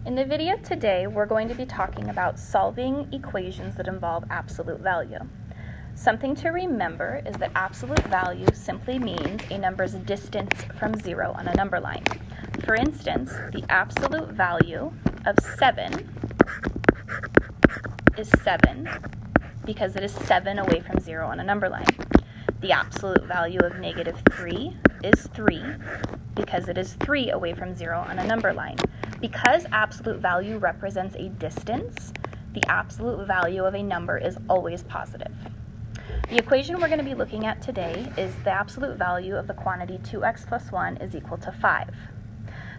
In the video today, we're going to be talking about solving equations that involve absolute value. Something to remember is that absolute value simply means a number's distance from 0 on a number line. For instance, the absolute value of 7 is 7 because it is 7 away from 0 on a number line. The absolute value of -3 is 3 because it is 3 away from 0 on a number line. Because absolute value represents a distance, the absolute value of a number is always positive. The equation we're going to be looking at today is the absolute value of the quantity 2x plus 1 is equal to 5.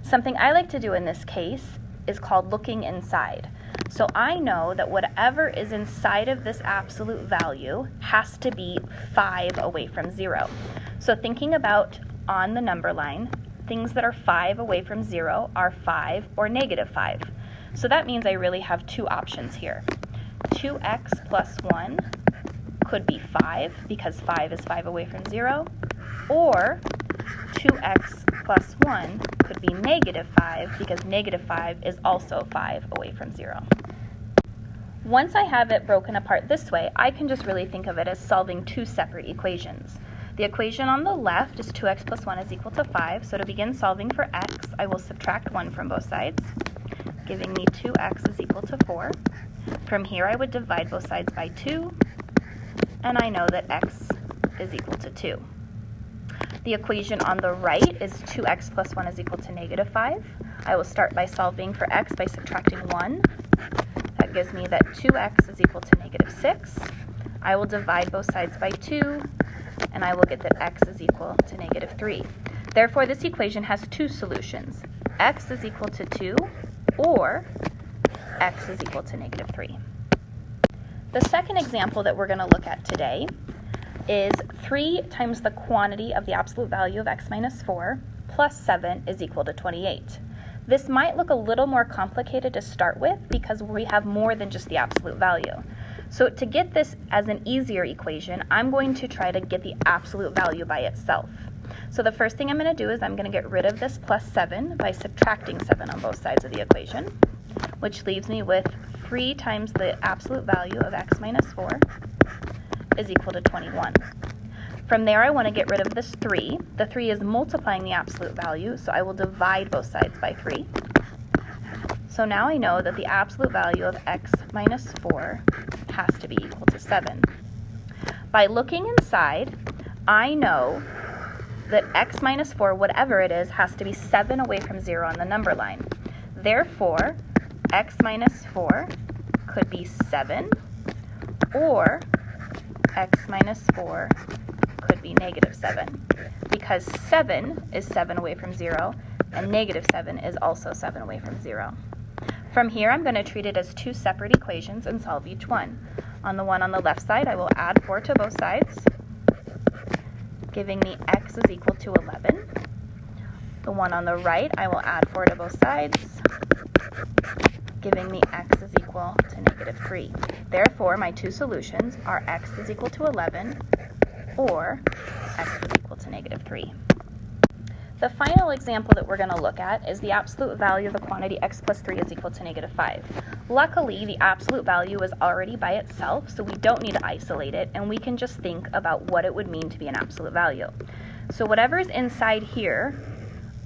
Something I like to do in this case is called looking inside. So I know that whatever is inside of this absolute value has to be 5 away from 0. So thinking about on the number line, things that are 5 away from 0 are 5 or -5. So that means I really have two options here. 2x plus 1 could be 5 because 5 is 5 away from 0, or 2x plus 1 could be -5 because -5 is also 5 away from 0. Once I have it broken apart this way, I can just really think of it as solving two separate equations. The equation on the left is 2x plus 1 is equal to 5, so to begin solving for x, I will subtract 1 from both sides, giving me 2x is equal to 4. From here, I would divide both sides by 2, and I know that x is equal to 2. The equation on the right is 2x plus 1 is equal to -5. I will start by solving for x by subtracting 1. That gives me that 2x is equal to -6. I will divide both sides by 2, and I will get that x is equal to -3. Therefore, this equation has two solutions. X is equal to 2, or x is equal to -3. The second example that we're going to look at today is 3 times the quantity of the absolute value of x minus 4 plus 7 is equal to 28. This might look a little more complicated to start with because we have more than just the absolute value. So to get this as an easier equation, I'm going to try to get the absolute value by itself. So the first thing I'm going to do is I'm going to get rid of this plus 7 by subtracting 7 on both sides of the equation, which leaves me with 3 times the absolute value of x minus 4 is equal to 21. From there, I want to get rid of this 3. The 3 is multiplying the absolute value, so I will divide both sides by 3. So now I know that the absolute value of x minus 4 has to be equal to 7. By looking inside, I know that x minus 4, whatever it is, has to be 7 away from 0 on the number line. Therefore, x minus 4 could be 7, or x minus 4 could be -7, because 7 is 7 away from 0, and -7 is also 7 away from 0. From here, I'm going to treat it as two separate equations and solve each one. On the one on the left side, I will add 4 to both sides, giving me x is equal to 11. The one on the right, I will add 4 to both sides, giving me x is equal to -3. Therefore, my two solutions are x is equal to 11 or x is equal to -3. The final example that we're going to look at is the absolute value of the quantity x plus 3 is equal to -5. Luckily, the absolute value is already by itself, so we don't need to isolate it, and we can just think about what it would mean to be an absolute value. So whatever's inside here,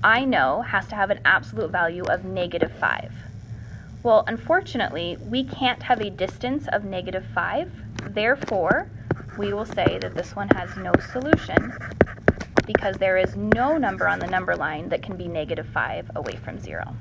I know has to have an absolute value of -5. Well, unfortunately, we can't have a distance of -5, therefore, we will say that this one has no solution because there is no number on the number line that can be -5 away from 0.